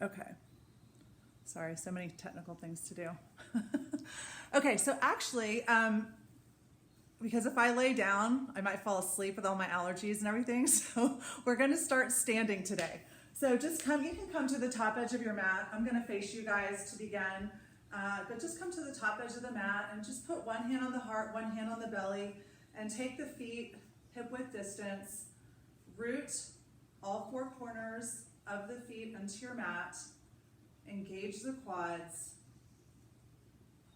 Okay. Sorry, so many technical things to do. Okay, so actually, because if I lay down, I might fall asleep with all my allergies and everything. So we're going to start standing today. So just come, you can come to the top edge of your mat. I'm going to face you guys to begin. But just come to the top edge of the mat and just put one hand on the heart, one hand on the belly, and take the feet hip width distance. Root all four corners of the feet into your mat. Engage the quads.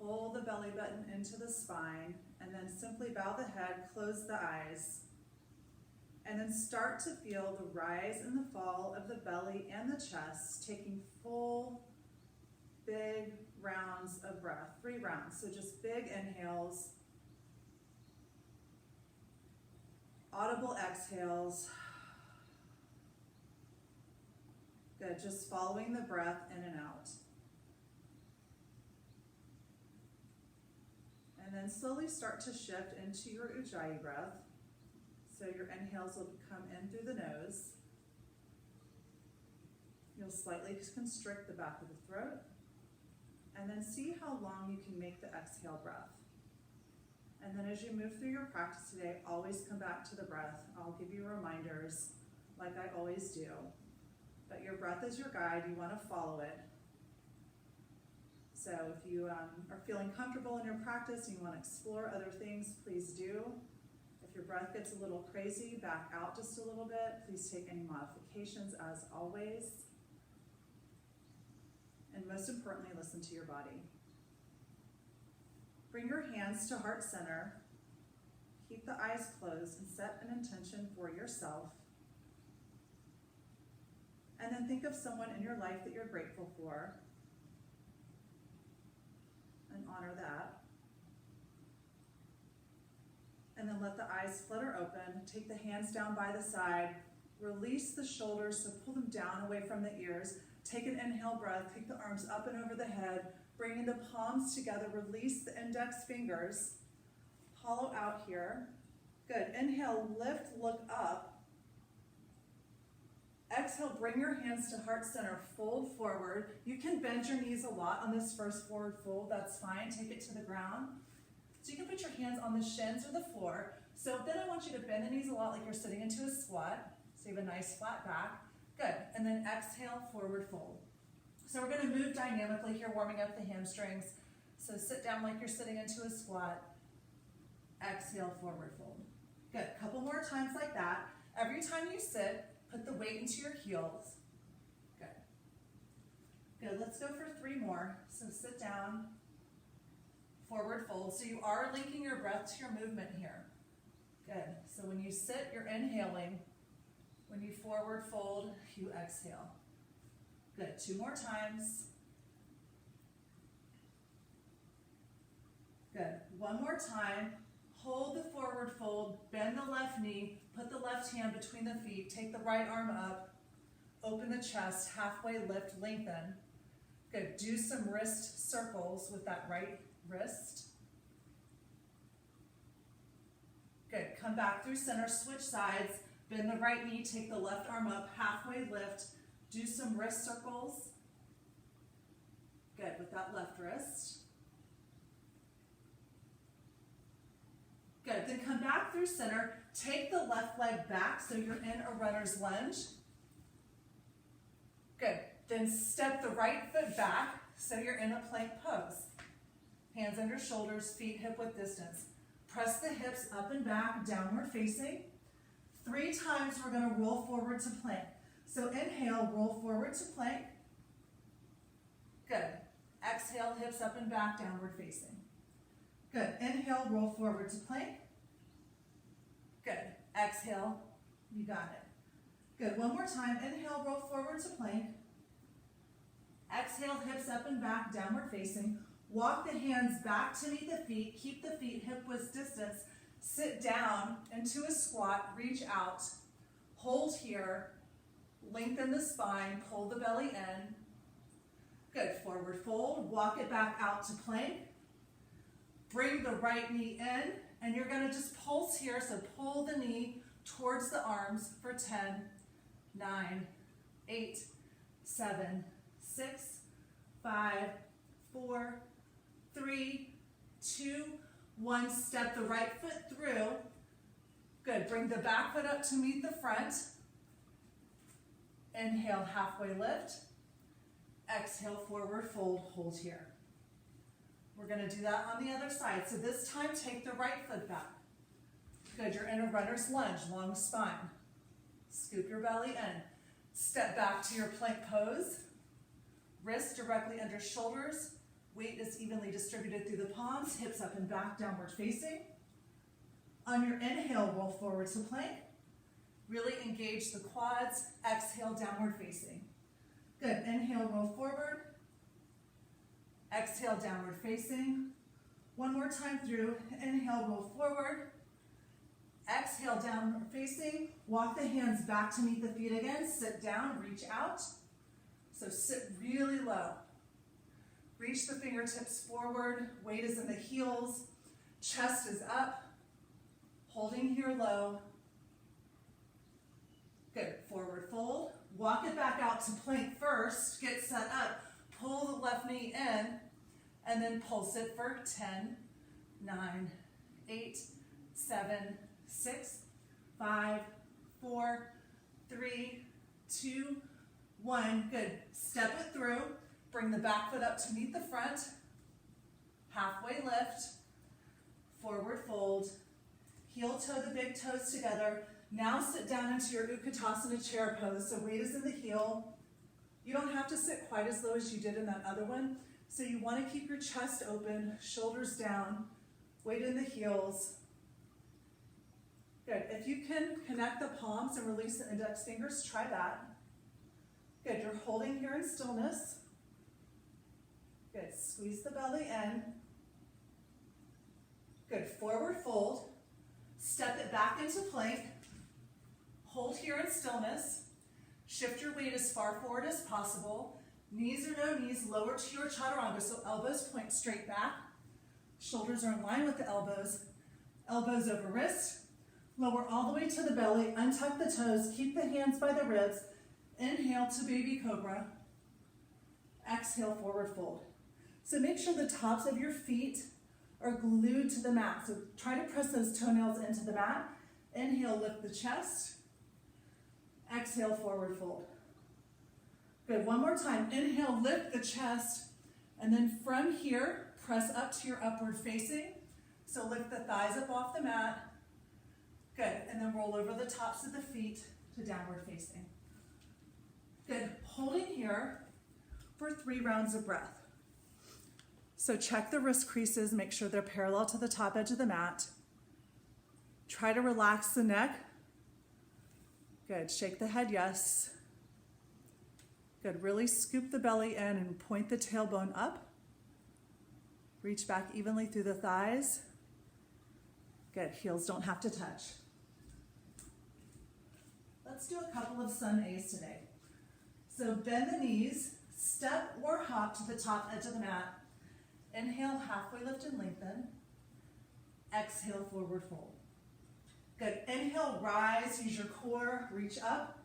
Pull the belly button into the spine, and then simply bow the head, close the eyes, and then start to feel the rise and the fall of the belly and the chest, taking full, big rounds of breath, 3 rounds. So just big inhales, audible exhales. Good, just following the breath in and out. And then slowly start to shift into your Ujjayi breath. So your inhales will come in through the nose. You'll slightly constrict the back of the throat. And then see how long you can make the exhale breath. And then as you move through your practice today, always come back to the breath. I'll give you reminders like I always do. But your breath is your guide. You want to follow it. So if you are feeling comfortable in your practice and you want to explore other things, please do. If your breath gets a little crazy, back out just a little bit. Please take any modifications as always. And most importantly, listen to your body. Bring your hands to heart center. Keep the eyes closed and set an intention for yourself. And then think of someone in your life that you're grateful for. And honor that. And then let the eyes flutter open. Take the hands down by the side. Release the shoulders, so pull them down away from the ears. Take an inhale breath. Take the arms up and over the head. Bringing the palms together. Release the index fingers. Hollow out here. Good. Inhale, lift, look up. Exhale, bring your hands to heart center, fold forward. You can bend your knees a lot on this first forward fold, that's fine. Take it to the ground. So you can put your hands on the shins or the floor. So then I want you to bend the knees a lot like you're sitting into a squat. So you have a nice flat back. Good, and then exhale, forward fold. So we're gonna move dynamically here, warming up the hamstrings. So sit down like you're sitting into a squat. Exhale, forward fold. Good, a couple more times like that. Every time you sit, put the weight into your heels. Good. Good, let's go for 3 more. So sit down, forward fold. So you are linking your breath to your movement here. Good, so when you sit, you're inhaling. When you forward fold, you exhale. Good, 2 more times. Good, 1 more time. Hold the forward fold, bend the left knee, put the left hand between the feet, take the right arm up, open the chest, halfway lift, lengthen. Good, do some wrist circles with that right wrist. Good, come back through center, switch sides, bend the right knee, take the left arm up, halfway lift, do some wrist circles. Good, with that left wrist. Good, then come back through center, take the left leg back so you're in a runner's lunge. Good, then step the right foot back so you're in a plank pose. Hands under shoulders, feet hip width distance. Press the hips up and back, downward facing. 3 times we're gonna roll forward to plank. So inhale, roll forward to plank. Good, exhale, hips up and back, downward facing. Good, inhale, roll forward to plank. Good, exhale, you got it. Good, 1 more time, inhale, roll forward to plank. Exhale, hips up and back, downward facing. Walk the hands back to meet the feet, keep the feet hip width distance. Sit down into a squat, reach out, hold here, lengthen the spine, pull the belly in. Good, forward fold, walk it back out to plank. Bring the right knee in, and you're gonna just pulse here, so pull the knee towards the arms for 10, 9, 8, 7, 6, 5, 4, 3, 2, 1. Step the right foot through. Good. Bring the back foot up to meet the front. Inhale, halfway lift. Exhale, forward fold, hold here. We're going to do that on the other side. So this time, take the right foot back. Good. You're in a runner's lunge, long spine. Scoop your belly in. Step back to your plank pose. Wrists directly under shoulders. Weight is evenly distributed through the palms. Hips up and back, downward facing. On your inhale, roll forward to plank. Really engage the quads. Exhale, downward facing. Good. Inhale, roll forward. Exhale, downward facing. One more time through. Inhale, roll forward. Exhale, downward facing. Walk the hands back to meet the feet again. Sit down, reach out. So sit really low. Reach the fingertips forward. Weight is in the heels. Chest is up. Holding here low. Good. Forward fold. Walk it back out to plank first. Get set up. Pull the left knee in. And then pulse it for 10, 9, 8, 7, 6, 5, 4, 3, 2, 1. Good. Step it through. Bring the back foot up to meet the front. Halfway lift. Forward fold. Heel toe the big toes together. Now sit down into your Utkatasana chair pose. So weight is in the heel. You don't have to sit quite as low as you did in that other one. So you want to keep your chest open, shoulders down, weight in the heels. Good. If you can connect the palms and release the index fingers, try that. Good. You're holding here in stillness. Good. Squeeze the belly in. Good. Forward fold. Step it back into plank. Hold here in stillness. Shift your weight as far forward as possible. Knees or no knees, lower to your chaturanga, so elbows point straight back. Shoulders are in line with the elbows. Elbows over wrist. Lower all the way to the belly. Untuck the toes. Keep the hands by the ribs. Inhale to baby cobra. Exhale, forward fold. So make sure the tops of your feet are glued to the mat. So try to press those toenails into the mat. Inhale, lift the chest. Exhale, forward fold. Good. One more time. Inhale, lift the chest. And then from here, press up to your upward facing. So lift the thighs up off the mat. Good. And then roll over the tops of the feet to downward facing. Good. Holding here for 3 rounds of breath. So check the wrist creases. Make sure they're parallel to the top edge of the mat. Try to relax the neck. Good. Shake the head, yes. Good. Really scoop the belly in and point the tailbone up. Reach back evenly through the thighs. Good. Heels don't have to touch. Let's do a couple of sun A's today. So bend the knees, step or hop to the top edge of the mat. Inhale, halfway lift and lengthen. Exhale, forward fold. Good. Inhale, rise, use your core, reach up.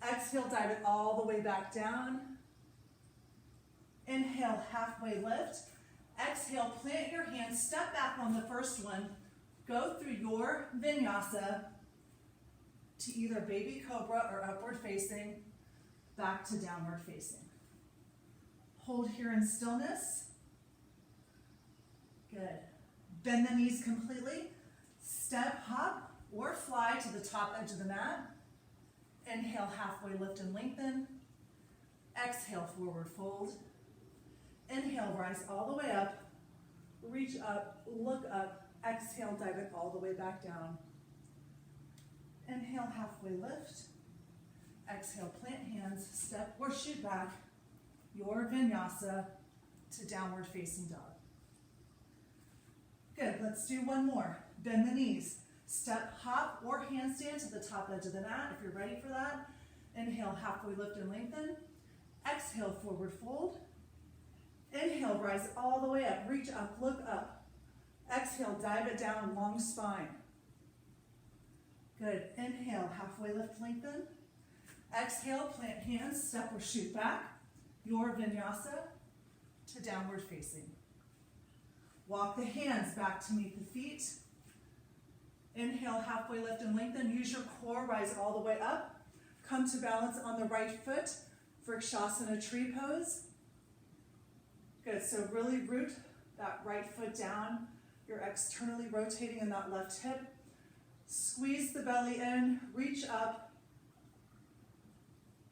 Exhale, dive it all the way back down. Inhale, halfway lift. Exhale, plant your hands, step back on the first one. Go through your vinyasa to either baby cobra or upward facing, back to downward facing. Hold here in stillness. Good. Bend the knees completely. Step, hop, or fly to the top edge of the mat. Inhale, halfway lift and lengthen. Exhale, forward fold. Inhale, rise all the way up. Reach up, look up. Exhale, dive it all the way back down. Inhale, halfway lift. Exhale, plant hands, step or shoot back. Your vinyasa to downward facing dog. Good, let's do one more. Bend the knees. Step, hop, or handstand to the top edge of the mat if you're ready for that. Inhale, halfway lift and lengthen. Exhale, forward fold. Inhale, rise all the way up. Reach up, look up. Exhale, dive it down, long spine. Good. Inhale, halfway lift, lengthen. Exhale, plant hands, step or shoot back. your vinyasa to downward facing. Walk the hands back to meet the feet. Inhale, halfway lift and lengthen. Use your core, rise all the way up. Come to balance on the right foot, Vrikshasana tree pose. Good, so really root that right foot down. You're externally rotating in that left hip. Squeeze the belly in, reach up.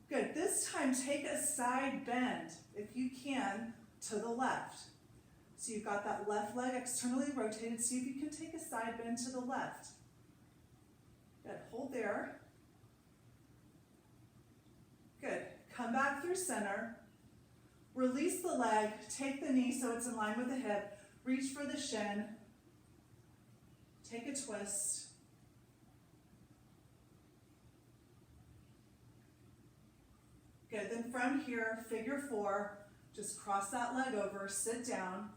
Good, this time take a side bend, if you can, to the left. So you've got that left leg externally rotated. See if you can take a side bend to the left. Good, hold there. Good, come back through center. Release the leg, take the knee so it's in line with the hip. Reach for the shin. Take a twist. Good, then from here, figure four, just cross that leg over, sit down.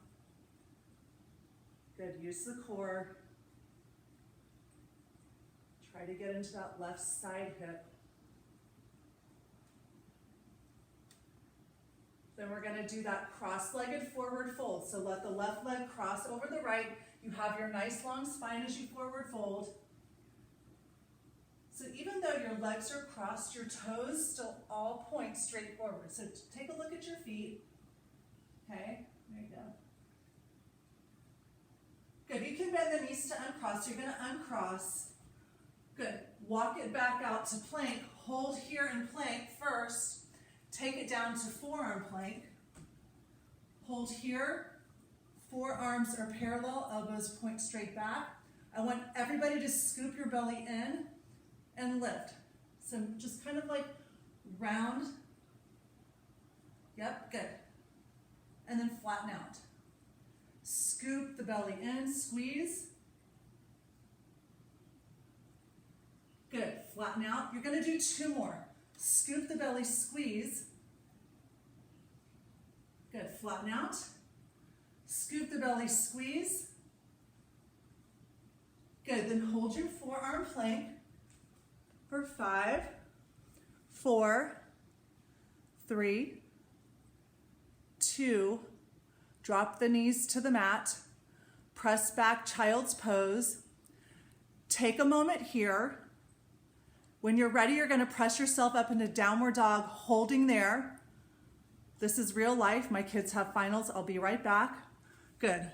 Good, use the core. Try to get into that left side hip. Then we're going to do that cross-legged forward fold. So let the left leg cross over the right. You have your nice long spine as you forward fold. So even though your legs are crossed, your toes still all point straight forward. So take a look at your feet. Okay, there you go. Good, you can bend the knees to uncross. You're going to uncross. Good, walk it back out to plank. Hold here in plank first. Take it down to forearm plank. Hold here. Forearms are parallel, elbows point straight back. I want everybody to scoop your belly in and lift. So just kind of like round. Yep, good. And then flatten out. Scoop the belly in, squeeze. Good, flatten out. You're going to do two more. Scoop the belly, squeeze. Good, flatten out. Scoop the belly, squeeze. Good, then hold your forearm plank for 5, 4, 3, 2, drop the knees to the mat, press back, child's pose. Take a moment here. When you're ready, you're going to press yourself up into downward dog, holding there. This is real life. My kids have finals. I'll be right back. Good.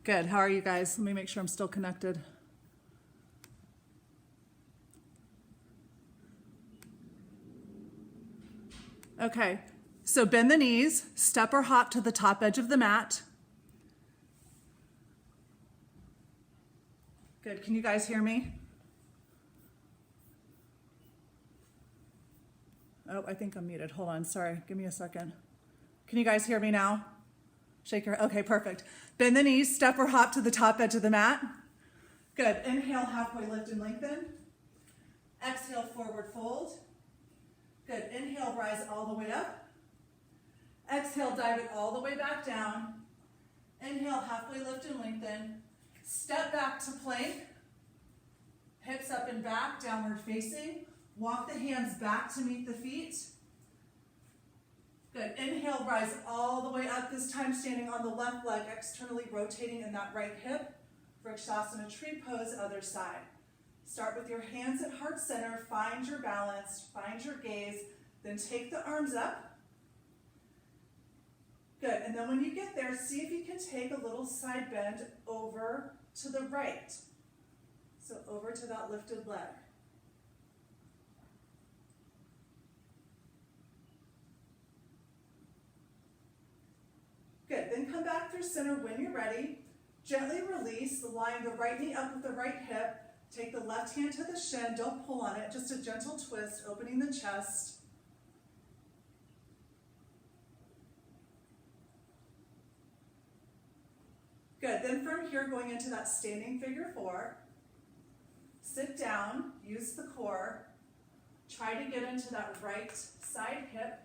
Good, how are you guys? Let me make sure I'm still connected. Okay, so bend the knees, step or hop to the top edge of the mat. Good, can you guys hear me? Oh, I think I'm muted. Hold on, sorry, give me a second. Can you guys hear me now? Shake your, okay, perfect. Bend the knees, step or hop to the top edge of the mat. Good, inhale, halfway lift and lengthen. Exhale, forward fold. Good, inhale, rise all the way up. Exhale, dive it all the way back down. Inhale, halfway lift and lengthen. Step back to plank. Hips up and back, downward facing. Walk the hands back to meet the feet. Good, inhale, rise all the way up, this time standing on the left leg, externally rotating in that right hip. Vrikshasana tree pose, other side. Start with your hands at heart center, find your balance, find your gaze, then take the arms up. Good, and then when you get there, see if you can take a little side bend over to the right. So over to that lifted leg. Good, then come back through center when you're ready. Gently release, line the right knee up with the right hip. Take the left hand to the shin, don't pull on it, just a gentle twist, opening the chest. Good, then from here going into that standing figure four, sit down, use the core, try to get into that right side hip.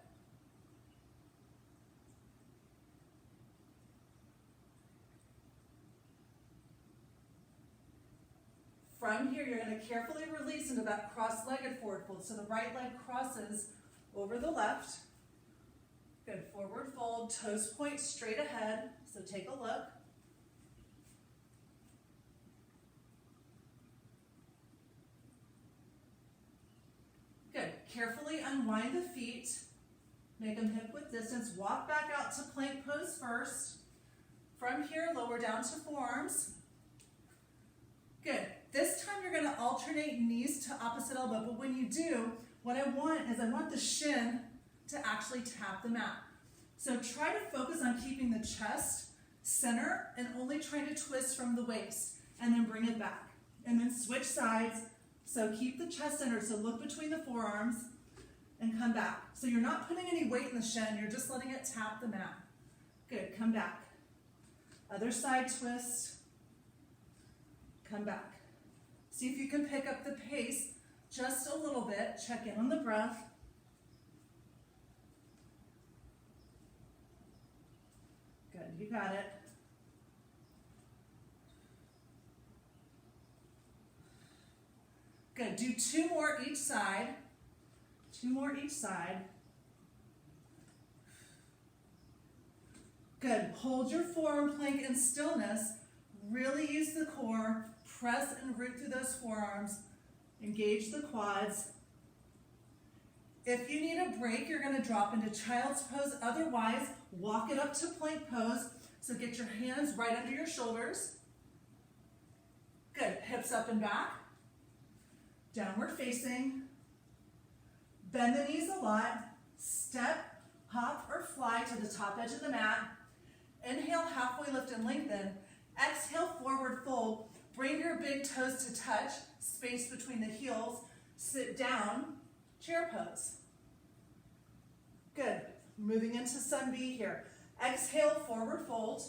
From here, you're going to carefully release into that cross-legged forward fold. So the right leg crosses over the left. Good, forward fold, toes point straight ahead. So take a look. Good, carefully unwind the feet. Make them hip width distance. Walk back out to plank pose first. From here, lower down to forearms. Good. This time you're going to alternate knees to opposite elbow, but when you do, what I want the shin to actually tap the mat. So try to focus on keeping the chest center and only trying to twist from the waist, and then bring it back. And then switch sides, so keep the chest centered, so look between the forearms and come back. So you're not putting any weight in the shin, you're just letting it tap the mat. Good, come back. Other side twist, come back. See if you can pick up the pace just a little bit. Check in on the breath. Good, you got it. Good, do two more each side. Two more each side. Good, hold your forearm plank in stillness. Really use the core. Press and root through those forearms. Engage the quads. If you need a break, you're going to drop into child's pose. Otherwise, walk it up to plank pose. So get your hands right under your shoulders. Good. Hips up and back. Downward facing. Bend the knees a lot. Step, hop, or fly to the top edge of the mat. Inhale, halfway lift and lengthen. Exhale, forward fold. Bring your big toes to touch, space between the heels. Sit down, chair pose. Good. Moving into sun B here. Exhale, forward fold.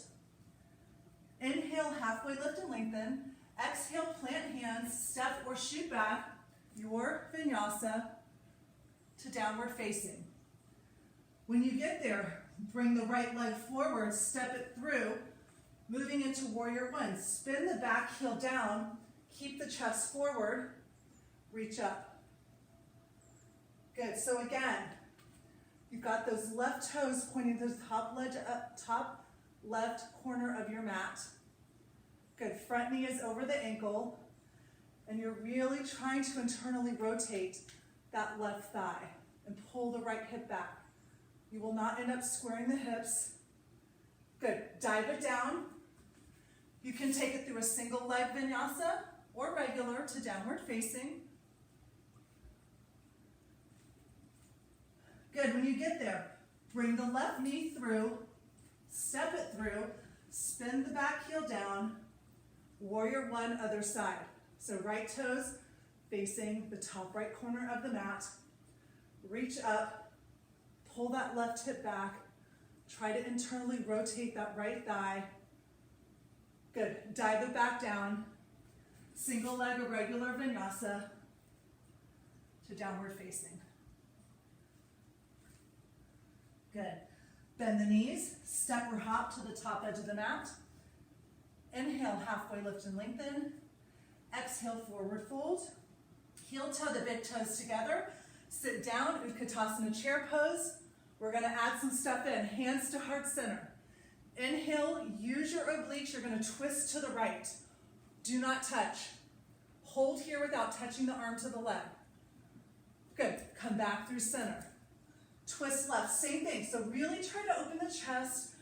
Inhale, halfway lift and lengthen. Exhale, plant hands, step or shoot back your vinyasa to downward facing. When you get there, bring the right leg forward, step it through. Moving into warrior one, spin the back heel down, keep the chest forward, reach up. Good, so again, you've got those left toes pointing to the top left corner of your mat. Good, front knee is over the ankle, and you're really trying to internally rotate that left thigh and pull the right hip back. You will not end up squaring the hips. Good, dive it down. You can take it through a single leg vinyasa or regular to downward facing. Good, when you get there, bring the left knee through, step it through, spin the back heel down, warrior one, other side. So right toes facing the top right corner of the mat. Reach up, pull that left hip back, try to internally rotate that right thigh. Good, dive it back down, single leg or regular vinyasa to downward facing. Good, bend the knees, step or hop to the top edge of the mat. Inhale, halfway lift and lengthen. Exhale, forward fold. Heel toe the big toes together. Sit down, Utkatasana chair pose. We're gonna add some stuff in, hands to heart center. Inhale, use your obliques, you're gonna twist to the right. Do not touch. Hold here without touching the arm to the leg. Good, come back through center. Twist left, same thing. So really try to open the chest,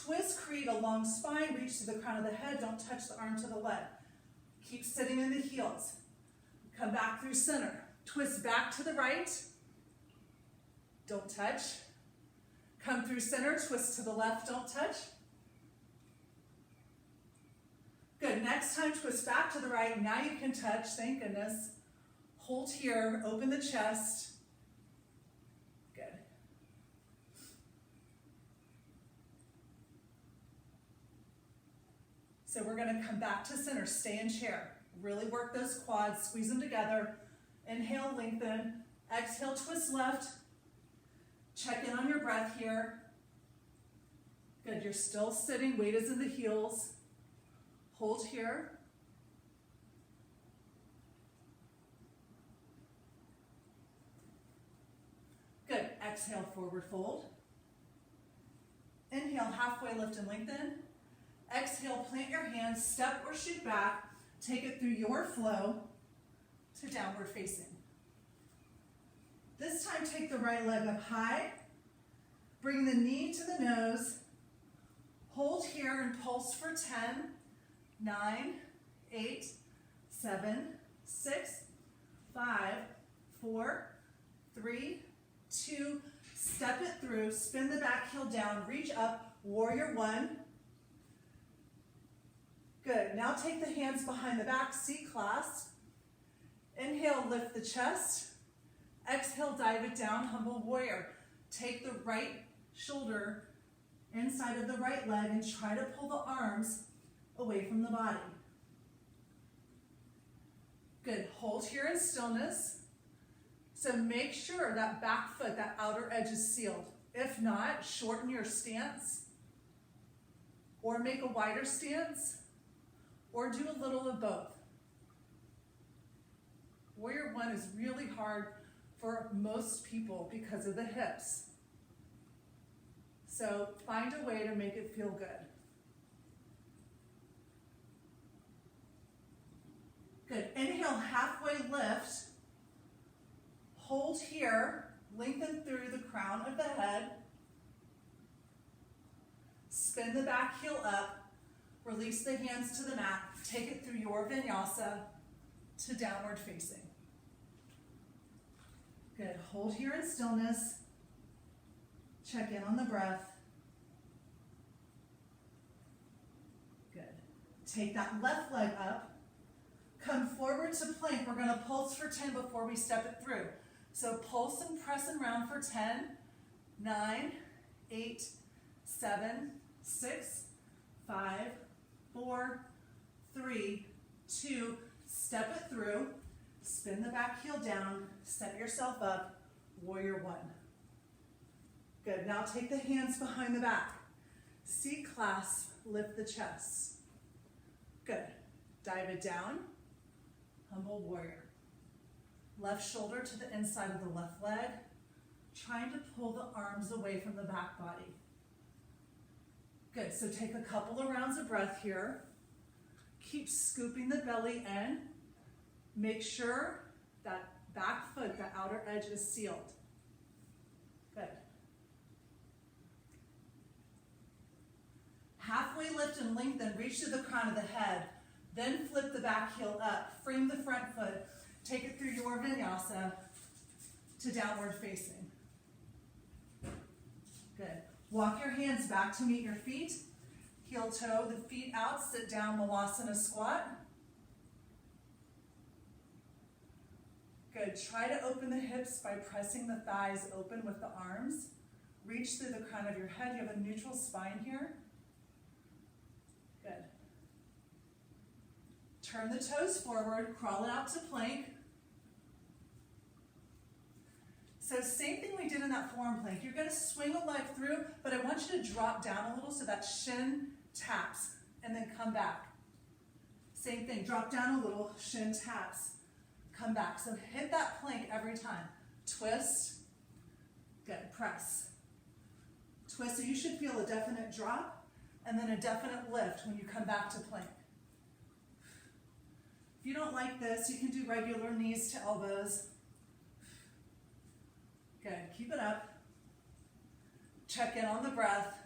twist, create a long spine, reach to the crown of the head, don't touch the arm to the leg. Keep sitting in the heels. Come back through center. Twist back to the right. Don't touch. Come through center, twist to the left, don't touch. Good, next time twist back to the right. Now you can touch, thank goodness. Hold here, open the chest. Good. So we're gonna come back to center, stay in chair. Really work those quads, squeeze them together. Inhale, lengthen. Exhale, twist left. Check in on your breath here. Good, you're still sitting, weight is in the heels. Hold here. Good, exhale, forward fold. Inhale, halfway lift and lengthen. Exhale, plant your hands, step or shoot back. Take it through your flow to downward facing. This time, take the right leg up high. Bring the knee to the nose. Hold here and pulse for 10, 9, 8, 7, 6, 5, 4, 3, 2. Step it through, spin the back heel down, reach up, warrior one. Good, now take the hands behind the back, C-clasp. Inhale, lift the chest. Exhale, dive it down, humble warrior. Take the right shoulder inside of the right leg and try to pull the arms away from the body. Good, hold here in stillness. So make sure that back foot, that outer edge is sealed. If not, shorten your stance or make a wider stance or do a little of both. Warrior one is really hard for most people because of the hips. So find a way to make it feel good. Good, inhale, halfway lift. Hold here, lengthen through the crown of the head. Spin the back heel up, release the hands to the mat, take it through your vinyasa to downward facing. Good, hold here in stillness. Check in on the breath. Good. Take that left leg up. Come forward to plank. We're going to pulse for 10 before we step it through. So pulse and press and round for 10, 9, 8, 7, 6, 5, 4, 3, 2. Step it through. Spin the back heel down. Set yourself up. Warrior one. Good. Now take the hands behind the back. C-clasp. Lift the chest. Good. Dive it down. Humble warrior. Left shoulder to the inside of the left leg. Trying to pull the arms away from the back body. Good. So take a couple of rounds of breath here. Keep scooping the belly in. Make sure that back foot, the outer edge, is sealed. Good. Halfway lift and lengthen, reach to the crown of the head. Then flip the back heel up. Frame the front foot. Take it through your vinyasa to downward facing. Good. Walk your hands back to meet your feet. Heel toe the feet out. Sit down, Malasana squat. Good. Try to open the hips by pressing the thighs open with the arms. Reach through the crown of your head. You have a neutral spine here. Good. Turn the toes forward, crawl it out to plank. So same thing we did in that forearm plank. You're going to swing a leg through, but I want you to drop down a little so that shin taps and then come back. Same thing, drop down a little, shin taps, come back. So hit that plank every time. Twist, good, press. Twist, so you should feel a definite drop and then a definite lift when you come back to plank. If you don't like this, you can do regular knees to elbows. Good, keep it up. Check in on the breath.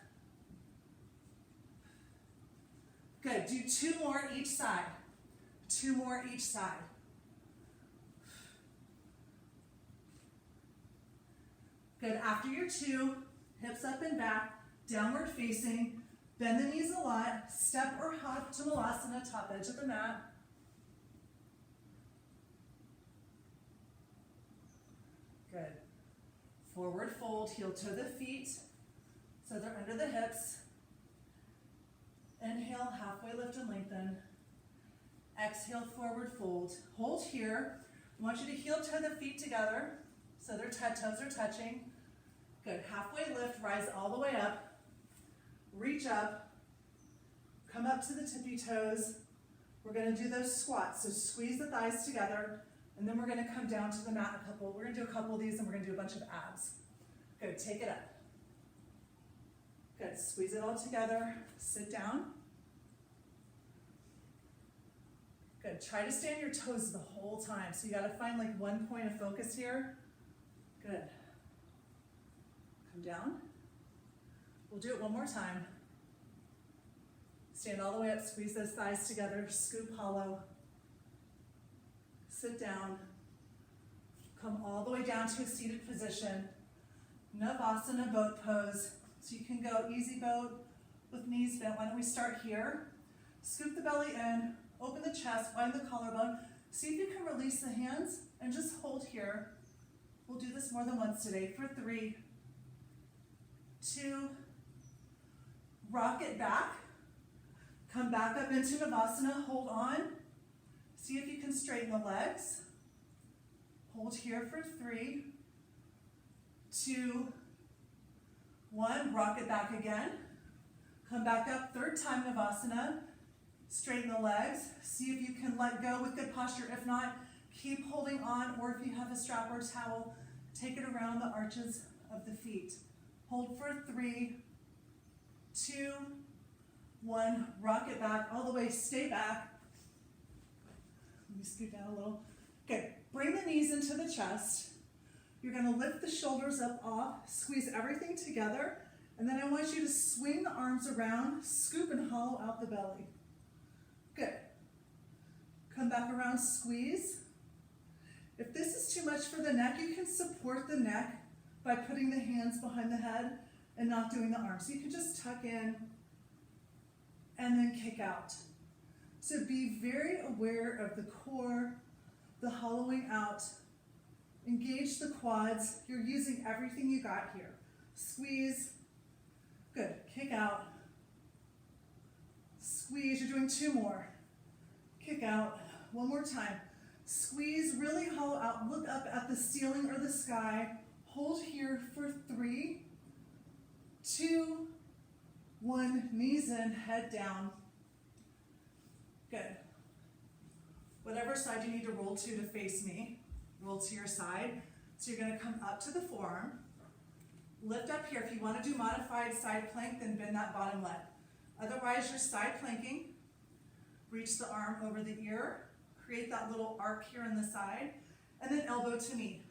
Good, do 2 more each side. 2 more each side. Good, after your 2, hips up and back, downward facing, bend the knees a lot, step or hop to Malasana, top edge of the mat. Good. Forward fold, heel toe the feet, so they're under the hips. Inhale, halfway lift and lengthen. Exhale, forward fold. Hold here. I want you to heel toe the feet together so their toes are touching. Good. Halfway lift, rise all the way up. Reach up. Come up to the tippy toes. We're going to do those squats. So squeeze the thighs together, and then we're going to come down to the mat a couple. We're going to do a couple of these, and we're going to do a bunch of abs. Good. Take it up. Good. Squeeze it all together. Sit down. Good. Try to stay on your toes the whole time. So you got to find like one point of focus here. Good. Come down. We'll do it one more time. Stand all the way up, squeeze those thighs together, scoop hollow. Sit down. Come all the way down to a seated position. Navasana boat pose. So you can go easy boat with knees bent. Why don't we start here? Scoop the belly in, open the chest, widen the collarbone. See if you can release the hands and just hold here. We'll do this more than once today for 3, 2, rock it back. Come back up into Navasana, hold on. See if you can straighten the legs. Hold here for 3, 2, 1, rock it back again. Come back up, third time Navasana. Straighten the legs. See if you can let go with good posture. If not, keep holding on, or if you have a strap or towel, take it around the arches of the feet. Hold for 3, 2, 1, rock it back all the way, stay back. Let me scoot down a little. Good, bring the knees into the chest. You're gonna lift the shoulders up off, squeeze everything together, and then I want you to swing the arms around, scoop and hollow out the belly. Good. Come back around, squeeze. If this is too much for the neck, you can support the neck by putting the hands behind the head and not doing the arms. So you can just tuck in and then kick out. So be very aware of the core, the hollowing out. Engage the quads. You're using everything you got here. Squeeze. Good. Kick out. Squeeze. You're doing 2 more. Kick out. One more time. Squeeze, really hollow out. Look up at the ceiling or the sky. Hold here for 3, 2, 1. Knees in, head down. Good. Whatever side you need to roll to face me, roll to your side. So you're going to come up to the forearm. Lift up here. If you want to do modified side plank, then bend that bottom leg. Otherwise, you're side planking. Reach the arm over the ear. Create that little arc here on the side. And then elbow to knee.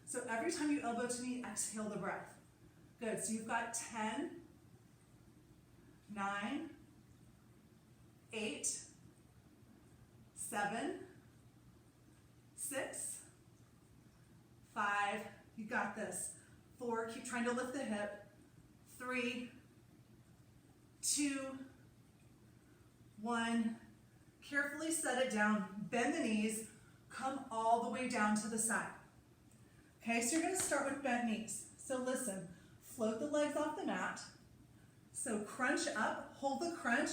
So every time you elbow to knee, exhale the breath. Good. So you've got 10, 9, 8, 7, 6, 5, you got this. 4, keep trying to lift the hip. 3, 2, 1. Carefully set it down, bend the knees, come all the way down to the side. Okay, so you're going to start with bent knees. So listen, float the legs off the mat. So crunch up, hold the crunch,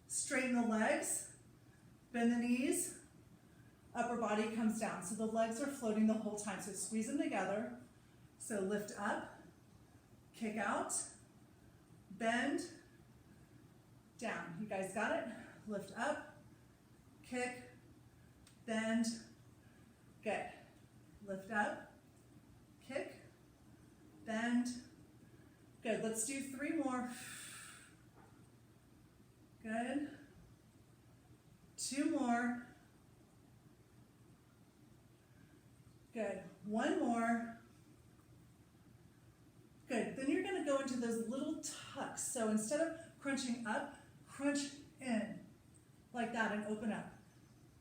straighten the legs, bend the knees, upper body comes down. So the legs are floating the whole time. So squeeze them together. So lift up, kick out, bend, down. You guys got it? Lift up, kick, bend, good. Lift up, kick, bend, good. Let's do 3 more. Good. 2 more. Good. 1 more. Good. Then you're going to go into those little tucks. So instead of crunching up, crunch in like that and open up.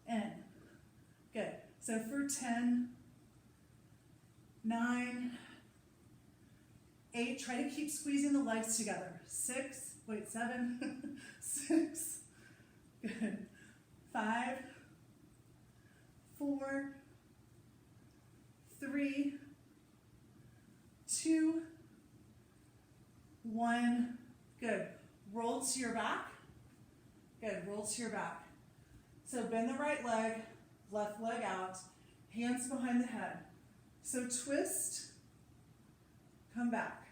In. Good. So for 10, 9, 8, try to keep squeezing the legs together. 6, wait, 7, 6, good. 5, 4, 3, 2, 1, good. roll to your back. Good, roll to your back. So bend the right leg, left leg out, hands behind the head. So twist, come back.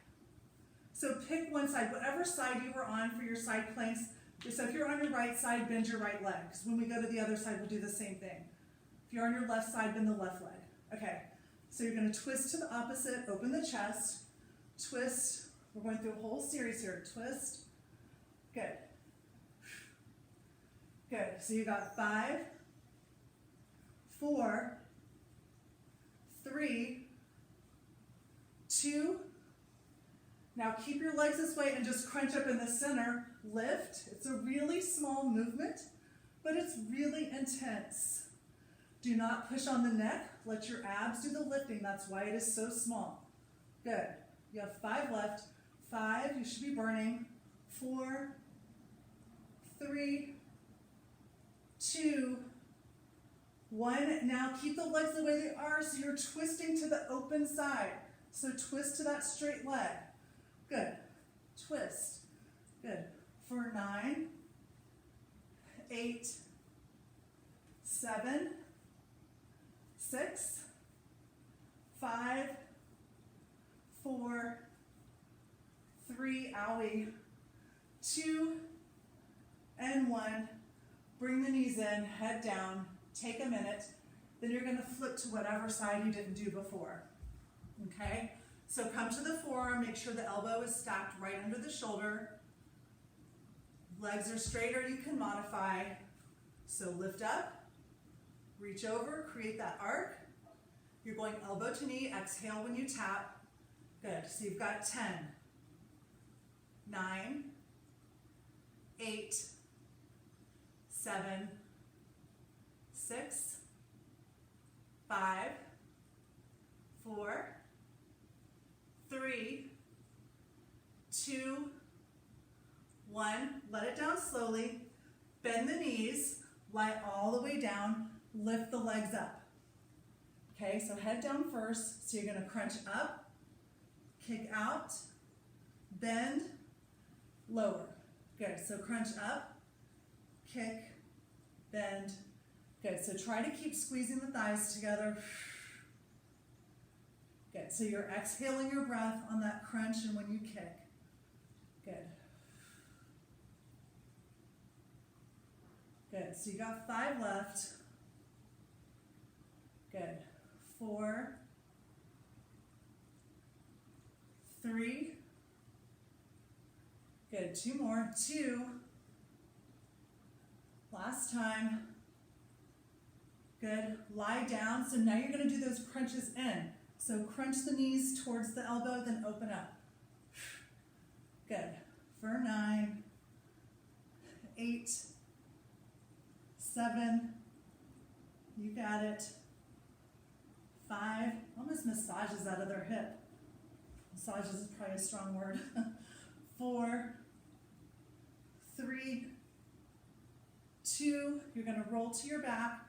So pick one side, whatever side you were on for your side planks. So if you're on your right side, bend your right leg. Because when we go to the other side, we'll do the same thing. If you're on your left side, bend the left leg. Okay, so you're going to twist to the opposite, open the chest, twist. We're going through a whole series here. Twist. Good. Good. So you got 5, 4, 3, 2. Now keep your legs this way and just crunch up in the center. Lift. It's a really small movement, but it's really intense. Do not push on the neck. Let your abs do the lifting. That's why it is so small. Good. You have 5 left. 5, you should be burning. 4, 3, 2, 1. Now keep the legs the way they are so you're twisting to the open side. So twist to that straight leg. Good. Twist. Good. For 9, 8, 7, 6, 5, 4, 3, owie, 2, and 1. Bring the knees in, head down, take a minute. Then you're going to flip to whatever side you didn't do before. Okay? So come to the forearm, make sure the elbow is stacked right under the shoulder. Legs are straight or you can modify. So lift up, reach over, create that arc. You're going elbow to knee, exhale when you tap. Good. So you've got 10, 9, 8, 7, 6, 5, 4, 3, 2, 1. Let it down slowly. Bend the knees, lie all the way down, lift the legs up. Okay, so head down first. So you're going to crunch up, kick out, bend, lower. Good. So crunch up, kick, bend. Good. So try to keep squeezing the thighs together. Good. So you're exhaling your breath on that crunch and when you kick. Good. Good. So you got 5 left. Good. 4, 3. Good. 2 more. 2. Last time. Good. Lie down. So now you're going to do those crunches in. So crunch the knees towards the elbow, then open up. Good. For 9, 8, 7. You got it. 5. Almost massages that other hip. Massages is probably a strong word. 4, 3, 2. You're going to roll to your back.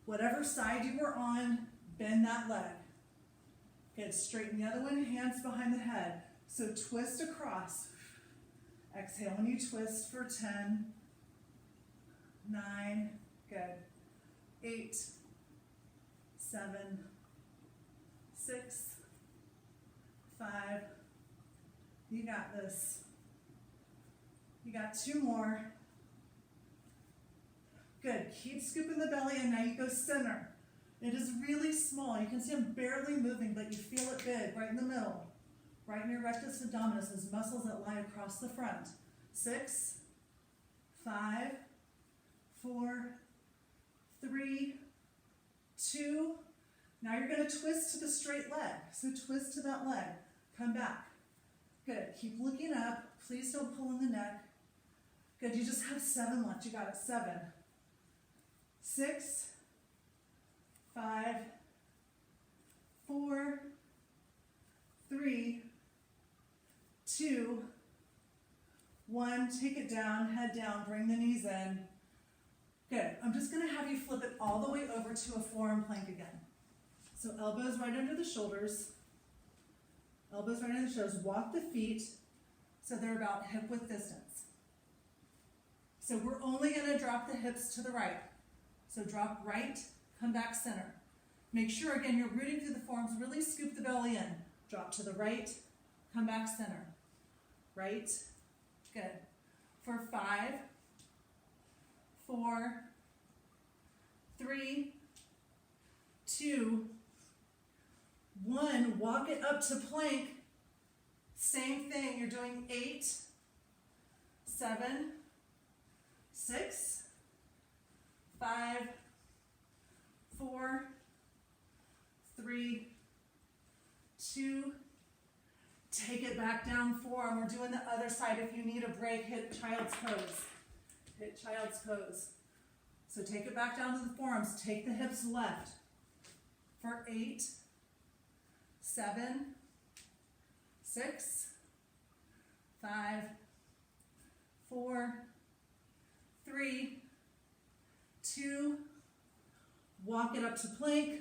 Whatever side you were on, bend that leg. Good. Straighten the other one, hands behind the head. So twist across. Exhale when you twist for 10, 9, good. 8, 7, 6, 5. You got this. You got 2 more. Good. Keep scooping the belly and now you go center. It is really small. You can see I'm barely moving, but you feel it big right in the middle. Right in your rectus abdominis, those muscles that lie across the front. 6, 5, 4, 3, 2. Now you're going to twist to the straight leg. So twist to that leg. Come back. Good. Keep looking up. Please don't pull in the neck. Good. You just have 7 left. You got it. 7, 6, 5, 4, 3, 2, 1. Take it down, head down, bring the knees in. Good. I'm just going to have you flip it all the way over to a forearm plank again. So elbows right under the shoulders. Elbows right under the shoulders. Walk the feet. So they're about hip width distance. So we're only going to drop the hips to the right. So drop right, come back center. Make sure, again, you're rooting through the forearms. Really scoop the belly in. Drop to the right, come back center. Right, good. For 5, 4, 3, 2, 1. Walk it up to plank. Same thing. You're doing 8, 7, 6, 5, 4, 3, 2. Take it back down, forearm. We're doing the other side. If you need a break, hit child's pose. Hit child's pose. So take it back down to the forearms. Take the hips left. For 8, 7, 6, 5, 4, 3, 2. Walk it up to plank.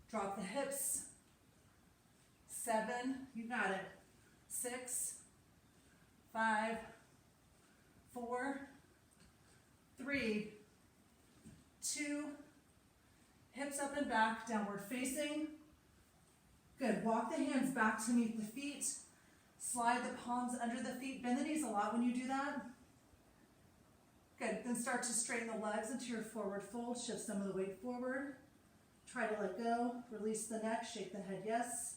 Drop the hips. 7, you got it. 6, 5, 4, 3, 2, hips up and back, downward facing. Good, walk the hands back to meet the feet. Slide the palms under the feet. Bend the knees a lot when you do that. Good, then start to straighten the legs into your forward fold. Shift some of the weight forward. Try to let go, release the neck, shake the head yes.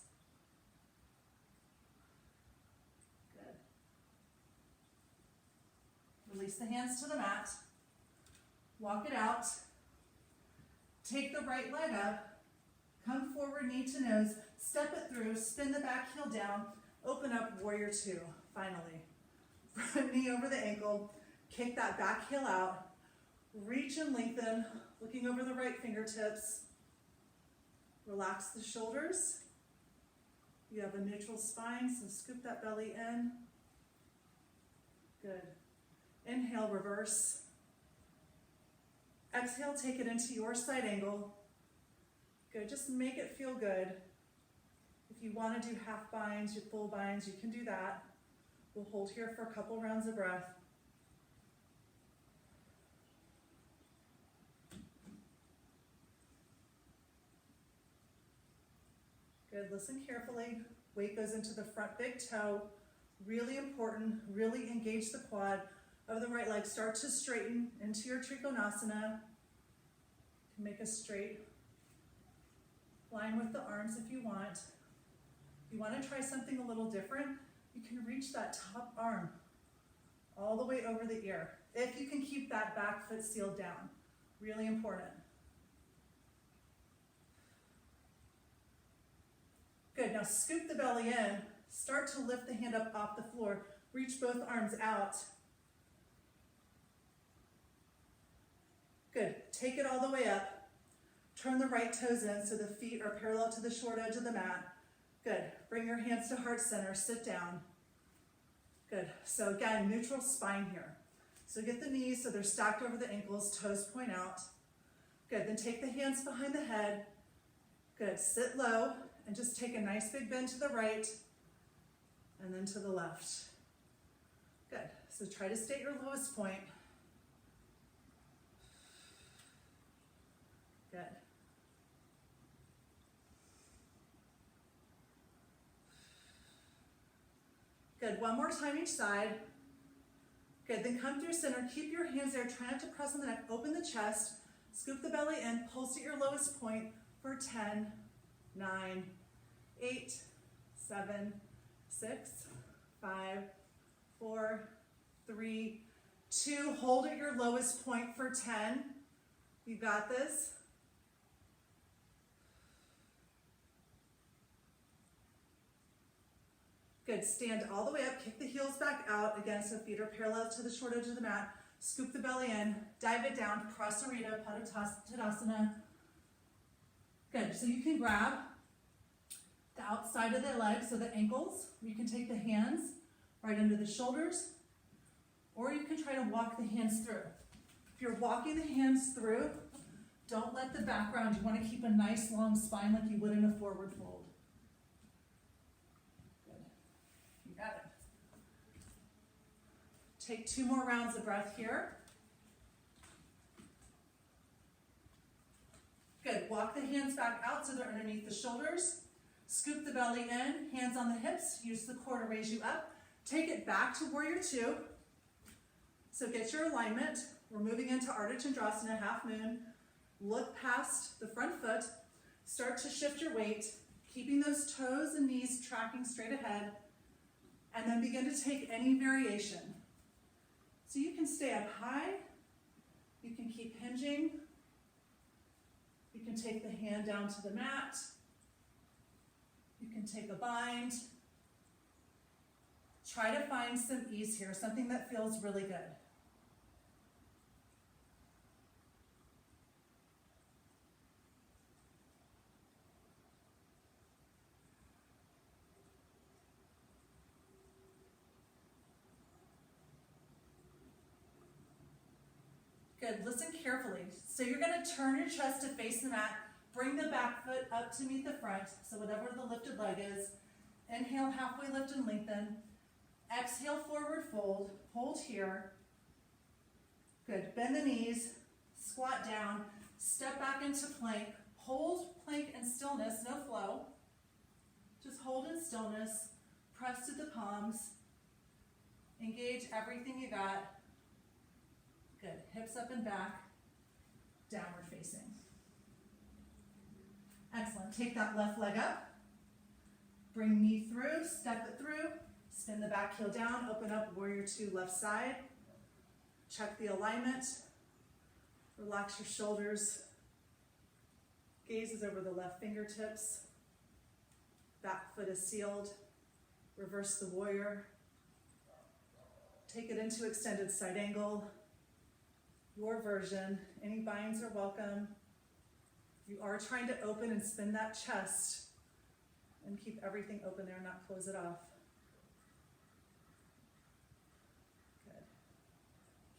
Release the hands to the mat. Walk it out. Take the right leg up. Come forward, knee to nose. Step it through. Spin the back heel down. Open up, warrior 2. Finally. Front knee over the ankle. Kick that back heel out. Reach and lengthen. Looking over the right fingertips. Relax the shoulders. You have a neutral spine, so scoop that belly in. Good. Inhale, reverse. Exhale, take it into your side angle. Good, just make it feel good. If you want to do half binds, your full binds, you can do that. We'll hold here for a couple rounds of breath. Good, listen carefully. Weight goes into the front big toe. Really important, really engage the quad of the right leg. Start to straighten into your Trikonasana. You can make a straight line with the arms if you want. If you want to try something a little different, you can reach that top arm all the way over the ear. If you can keep that back foot sealed down. Really important. Good, now scoop the belly in. Start to lift the hand up off the floor. Reach both arms out. Good, take it all the way up. Turn the right toes in so the feet are parallel to the short edge of the mat. Good, bring your hands to heart center, sit down. Good, so again, neutral spine here. So get the knees so they're stacked over the ankles, toes point out. Good, then take the hands behind the head. Good, sit low and just take a nice big bend to the right and then to the left. Good, so try to stay at your lowest point. Good. Good, one more time each side. Good, then come through center, keep your hands there, try not to press on the neck, open the chest, scoop the belly in, pulse at your lowest point for 10, 9, 8, 7, 6, 5, 4, 3, 2, hold at your lowest point for 10. You got this. Good, stand all the way up, kick the heels back out, again, so feet are parallel to the short edge of the mat. Scoop the belly in, dive it down, Prasarita, Tadasana. Good, so you can grab the outside of the legs, so the ankles. You can take the hands right under the shoulders, or you can try to walk the hands through. If you're walking the hands through, don't let the background, you want to keep a nice long spine like you would in a forward fold. Good, you got it. Take 2 more rounds of breath here. Good, walk the hands back out so they're underneath the shoulders. Scoop the belly in, hands on the hips, use the core to raise you up. Take it back to warrior 2. So get your alignment. We're moving into Ardha Chandrasana, half moon. Look past the front foot. Start to shift your weight, keeping those toes and knees tracking straight ahead. And then begin to take any variation. So you can stay up high. You can keep hinging. You can take the hand down to the mat. You can take a bind. Try to find some ease here, something that feels really good. Good, listen carefully. So you're gonna turn your chest to face the mat, bring the back foot up to meet the front, so whatever the lifted leg is. Inhale, halfway lift and lengthen. Exhale, forward fold, hold here. Good, bend the knees, squat down, step back into plank, hold plank and stillness, no flow. Just hold in stillness, press to the palms, engage everything you got. Good, hips up and back, downward facing. Excellent, take that left leg up, bring knee through, step it through, spin the back heel down, open up warrior 2 left side. Check the alignment, relax your shoulders, gaze is over the left fingertips, back foot is sealed, reverse the warrior, take it into extended side angle, your version. Any binds are welcome. You are trying to open and spin that chest and keep everything open there, not close it off. Good.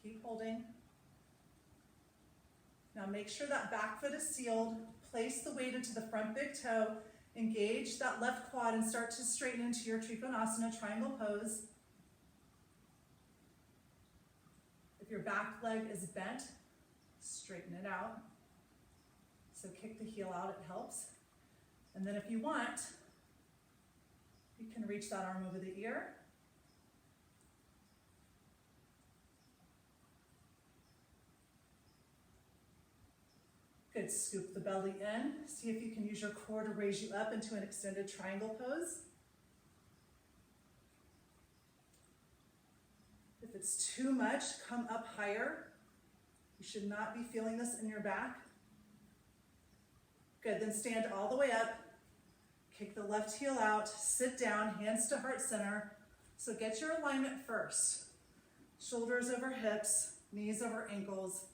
Keep holding. Now make sure that back foot is sealed. Place the weight into the front big toe. Engage that left quad and start to straighten into your Trikonasana triangle pose. If your back leg is bent, straighten it out. So kick the heel out, it helps. And then if you want, you can reach that arm over the ear. Good, scoop the belly in. See if you can use your core to raise you up into an extended triangle pose. If it's too much, come up higher. You should not be feeling this in your back. Good, then stand all the way up. Kick the left heel out, sit down, hands to heart center. So get your alignment first. Shoulders over hips, knees over ankles,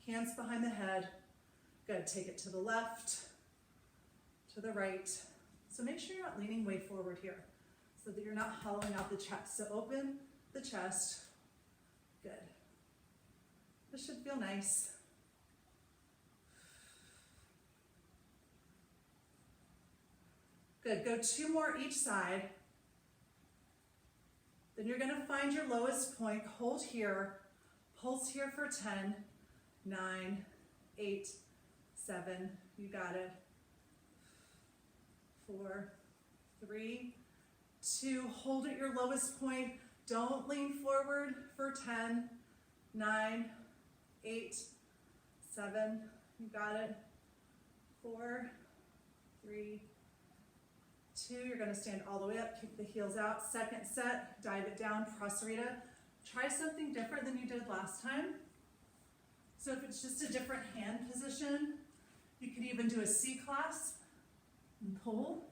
hands behind the head. Good, take it to the left, to the right. So make sure you're not leaning way forward here so that you're not hollowing out the chest. So open the chest. Good. This should feel nice. Good, go 2 more each side. Then you're gonna find your lowest point, hold here, pulse here for 10, 9, 8, 7, you got it. 4, 3, 2, hold at your lowest point. Don't lean forward for 10, 9, 8, 7, you got it. 4, 3, 2, you're gonna stand all the way up, kick the heels out. Second set, dive it down, Prasarita. Try something different than you did last time. So if it's just a different hand position, you could even do a C clasp and pull.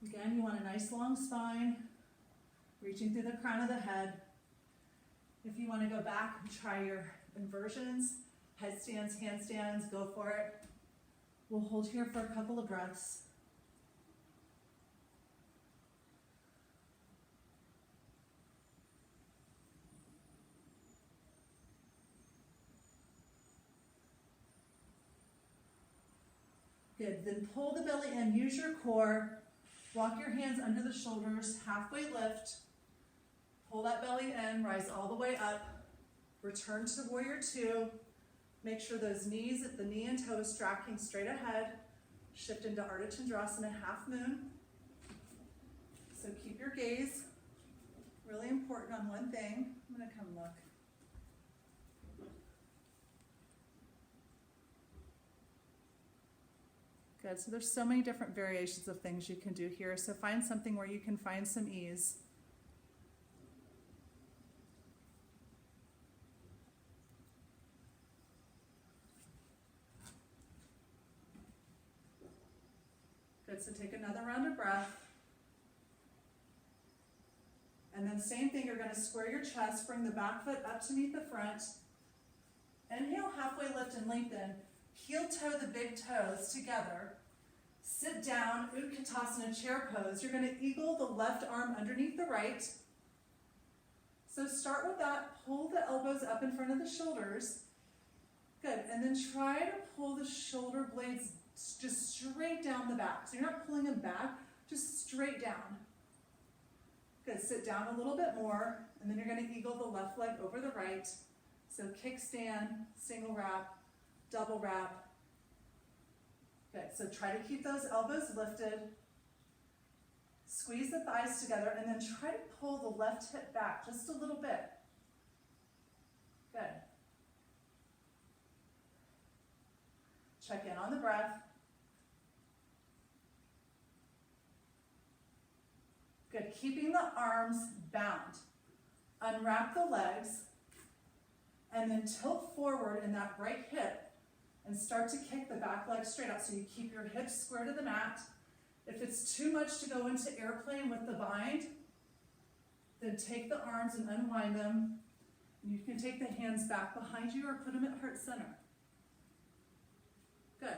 Again, you want a nice long spine, reaching through the crown of the head. If you want to go back and try your inversions, headstands, handstands, go for it. We'll hold here for a couple of breaths. Good, then pull the belly in, use your core, walk your hands under the shoulders, halfway lift, Pull that belly in, rise all the way up. Return to warrior two. Make sure those knees, the knee and toes tracking straight ahead. Shift into Ardha Chandrasana, half moon. So keep your gaze really important on one thing. I'm gonna come look. Good, so there's so many different variations of things you can do here. So find something where you can find some ease. Good, so take another round of breath. And then same thing, you're gonna square your chest, bring the back foot up to meet the front. Inhale, halfway lift and lengthen. Heel toe the big toes together. Sit down, Utkatasana chair pose. You're gonna eagle the left arm underneath the right. So start with that, pull the elbows up in front of the shoulders. Good, and then try to pull the shoulder blades just straight down the back. So you're not pulling them back, just straight down. Good, sit down a little bit more, and then you're gonna eagle the left leg over the right. So kickstand, single wrap, double wrap. Good, so try to keep those elbows lifted. Squeeze the thighs together, and then try to pull the left hip back just a little bit. Good. Check in on the breath. Good, keeping the arms bound. Unwrap the legs, and then tilt forward in that right hip and start to kick the back leg straight out. So you keep your hips square to the mat. If it's too much to go into airplane with the bind, then take the arms and unwind them. And you can take the hands back behind you or put them at heart center. Good.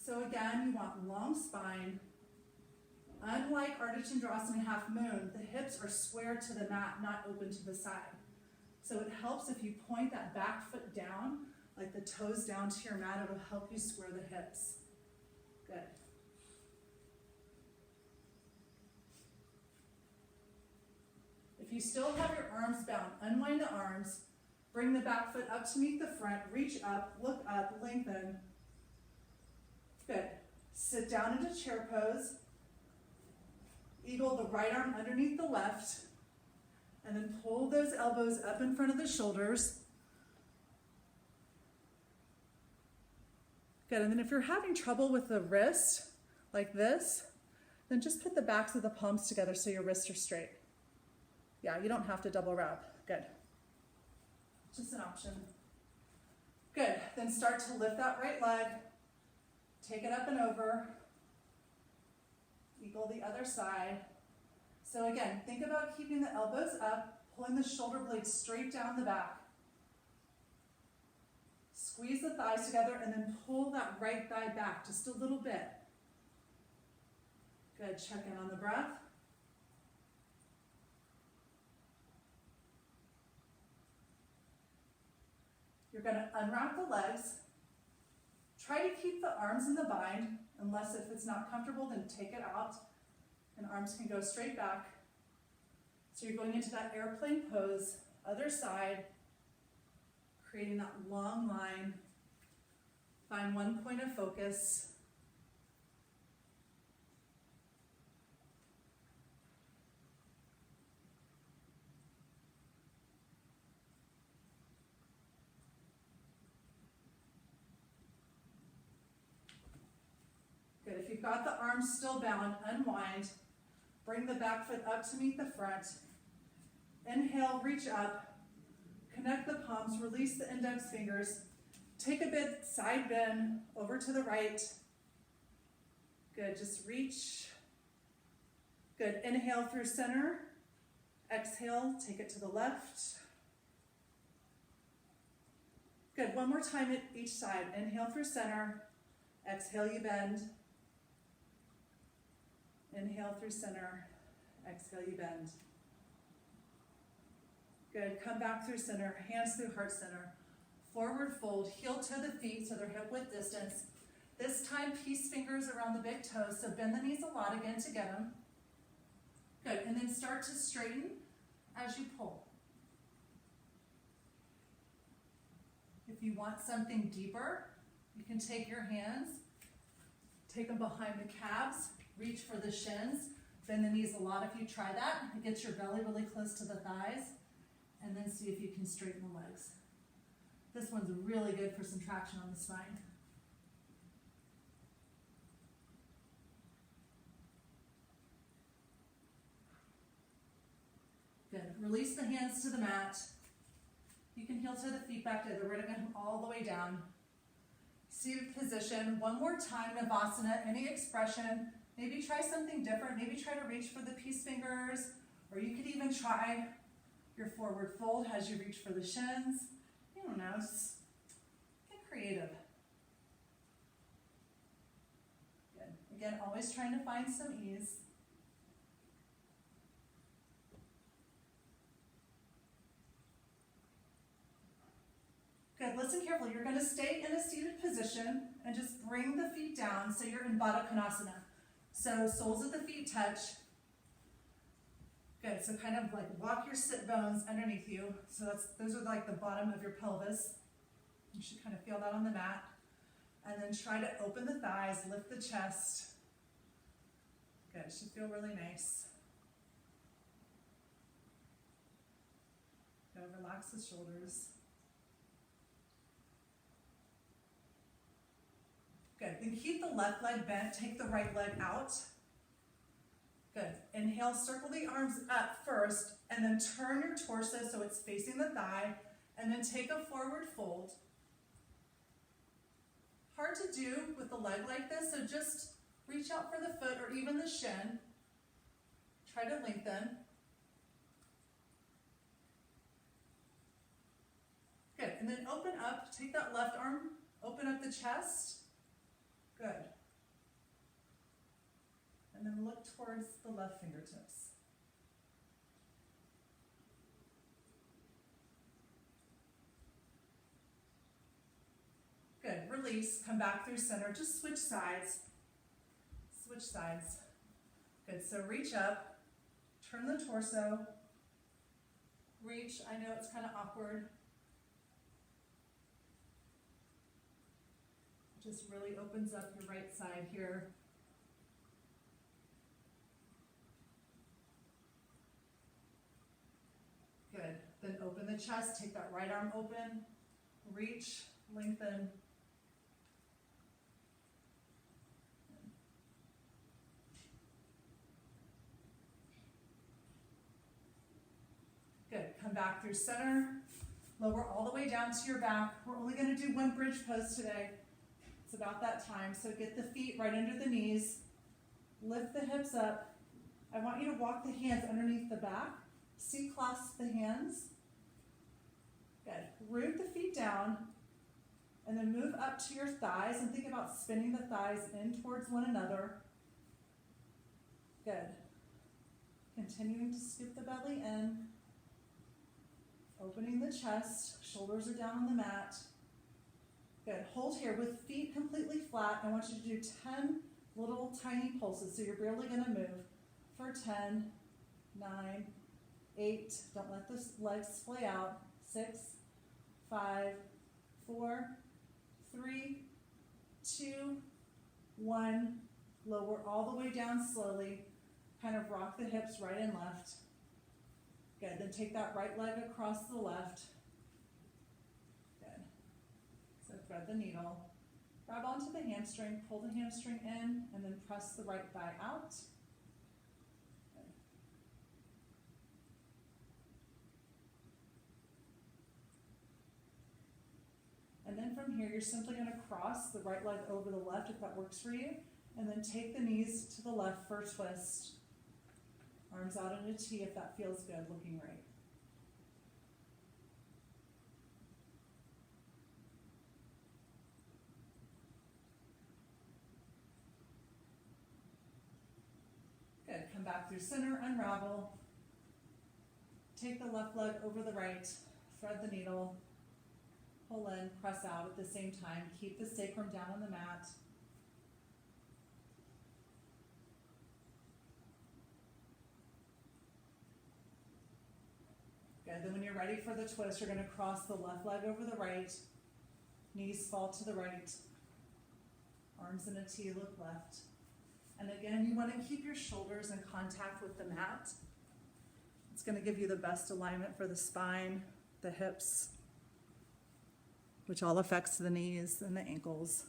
So again, you want long spine. Unlike Ardha Chandrasana half moon, the hips are square to the mat, not open to the side. So it helps if you point that back foot down, like the toes down to your mat, it'll help you square the hips. Good. If you still have your arms bound, unwind the arms, bring the back foot up to meet the front, reach up, look up, lengthen. Good. Sit down into chair pose. Eagle the right arm underneath the left, and then pull those elbows up in front of the shoulders. Good, and then if you're having trouble with the wrist, like this, then just put the backs of the palms together so your wrists are straight. Yeah, you don't have to double wrap. Good. Just an option. Good, then start to lift that right leg, take it up and over. Eagle the other side. So again, think about keeping the elbows up, pulling the shoulder blades straight down the back. Squeeze the thighs together and then pull that right thigh back just a little bit. Good, check in on the breath. You're gonna unwrap the legs. Try to keep the arms in the bind, unless if it's not comfortable, then take it out, and arms can go straight back. So you're going into that airplane pose, other side, creating that long line. Find one point of focus. Good, if you've got the arms still bound, unwind. Bring the back foot up to meet the front. Inhale, reach up. Connect the palms, release the index fingers. Take a bit, side bend, over to the right. Good, just reach. Good, inhale through center. Exhale, take it to the left. Good, one more time at each side. Inhale through center. Exhale, you bend. Inhale through center. Exhale, you bend. Good, come back through center, hands through heart center. Forward fold, heel to the feet so they're hip width distance. This time, peace fingers around the big toes, so bend the knees a lot again to get them. Good, and then start to straighten as you pull. If you want something deeper, you can take your hands, take them behind the calves, reach for the shins, bend the knees a lot if you try that. It gets your belly really close to the thighs, and then see if you can straighten the legs. This one's really good for some traction on the spine. Good. Release the hands to the mat. You can heel to the feet back together. We're going to come all the way down. Seated position. One more time, Navasana, any expression. Maybe try something different. Maybe try to reach for the peace fingers, or you could even try your forward fold as you reach for the shins. I don't know, just get creative. Good. Again, always trying to find some ease. Good, listen carefully. You're going to stay in a seated position and just bring the feet down so you're in Baddha Konasana. So soles of the feet touch. Good, so kind of like walk your sit bones underneath you. So those are like the bottom of your pelvis. You should kind of feel that on the mat. And then try to open the thighs, lift the chest. Good, it should feel really nice. Good, relax the shoulders. Good, then keep the left leg bent, take the right leg out. Good, inhale, circle the arms up first, and then turn your torso so it's facing the thigh, and then take a forward fold. Hard to do with the leg like this, so just reach out for the foot or even the shin. Try to lengthen. Good, and then open up, take that left arm, open up the chest. Good. And then look towards the left fingertips. Good, release, come back through center, just switch sides. Switch sides. Good, so reach up, turn the torso, reach, I know it's kind of awkward. Just really opens up your right side here. Good. Then open the chest, take that right arm open, reach, lengthen. Good. Come back through center. Lower all the way down to your back. We're only going to do one bridge pose today. It's about that time, so get the feet right under the knees, lift the hips up. I want you to walk the hands underneath the back, C-clasp the hands. Good, root the feet down, and then move up to your thighs, and think about spinning the thighs in towards one another. Good, continuing to scoop the belly in, opening the chest, shoulders are down on the mat. Good, hold here with feet completely flat. I want you to do 10 little tiny pulses, so you're barely gonna move. For 10, 9, 8, don't let the legs splay out. 6, 5, 4, 3, 2, 1. Lower all the way down slowly. Kind of rock the hips right and left. Good, then take that right leg across the left. So thread the needle, grab onto the hamstring, pull the hamstring in, and then press the right thigh out. Good. And then from here, you're simply going to cross the right leg over the left if that works for you, and then take the knees to the left for a twist. Arms out in a T if that feels good, looking right. Good, come back through center, unravel. Take the left leg over the right, thread the needle, pull in, press out at the same time. Keep the sacrum down on the mat. Good. Then when you're ready for the twist, you're going to cross the left leg over the right. Knees fall to the right. Arms in a T, look left. And again, you want to keep your shoulders in contact with the mat. It's going to give you the best alignment for the spine, the hips, which all affects the knees and the ankles.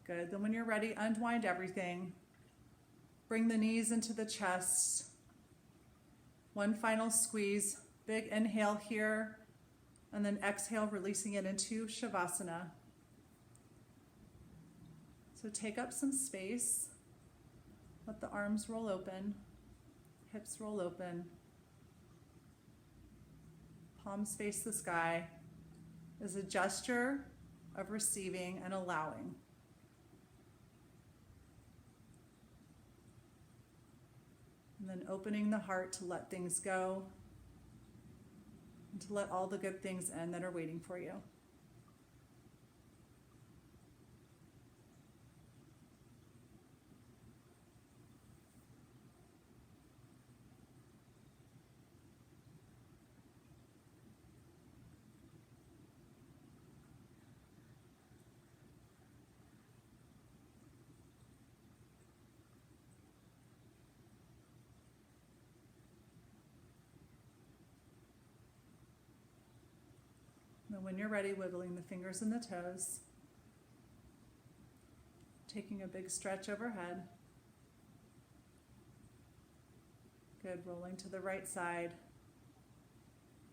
Good. Then when you're ready, unwind everything. Bring the knees into the chest. One final squeeze. Big inhale here. And then exhale, releasing it into Shavasana. So take up some space. Let the arms roll open. Hips roll open. Palms face the sky as a gesture of receiving and allowing. And then opening the heart to let things go and to let all the good things in that are waiting for you. And when you're ready, wiggling the fingers and the toes. Taking a big stretch overhead. Good, rolling to the right side.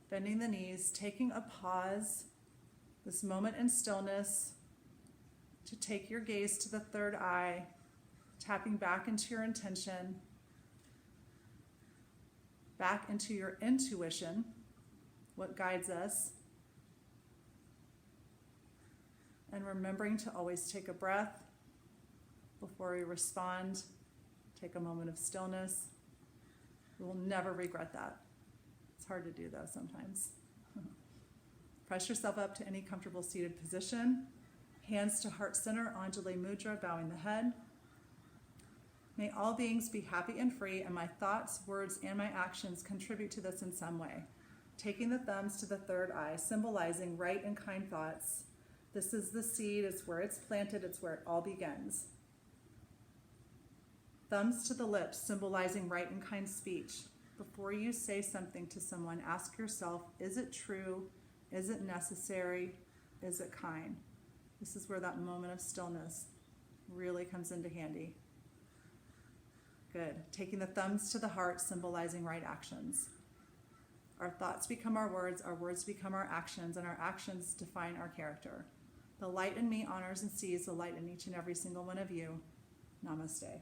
Bending the knees, taking a pause, this moment in stillness, to take your gaze to the third eye, tapping back into your intention, back into your intuition, what guides us. And remembering to always take a breath before we respond. Take a moment of stillness. We will never regret that. It's hard to do though sometimes. Press yourself up to any comfortable seated position. Hands to heart center, Anjali Mudra, bowing the head. May all beings be happy and free, and my thoughts, words, and my actions contribute to this in some way. Taking the thumbs to the third eye, symbolizing right and kind thoughts. This is the seed, it's where it's planted, it's where it all begins. Thumbs to the lips, symbolizing right and kind speech. Before you say something to someone, ask yourself, is it true? Is it necessary? Is it kind? This is where that moment of stillness really comes into handy. Good. Taking the thumbs to the heart, symbolizing right actions. Our thoughts become our words become our actions, and our actions define our character. The light in me honors and sees the light in each and every single one of you. Namaste.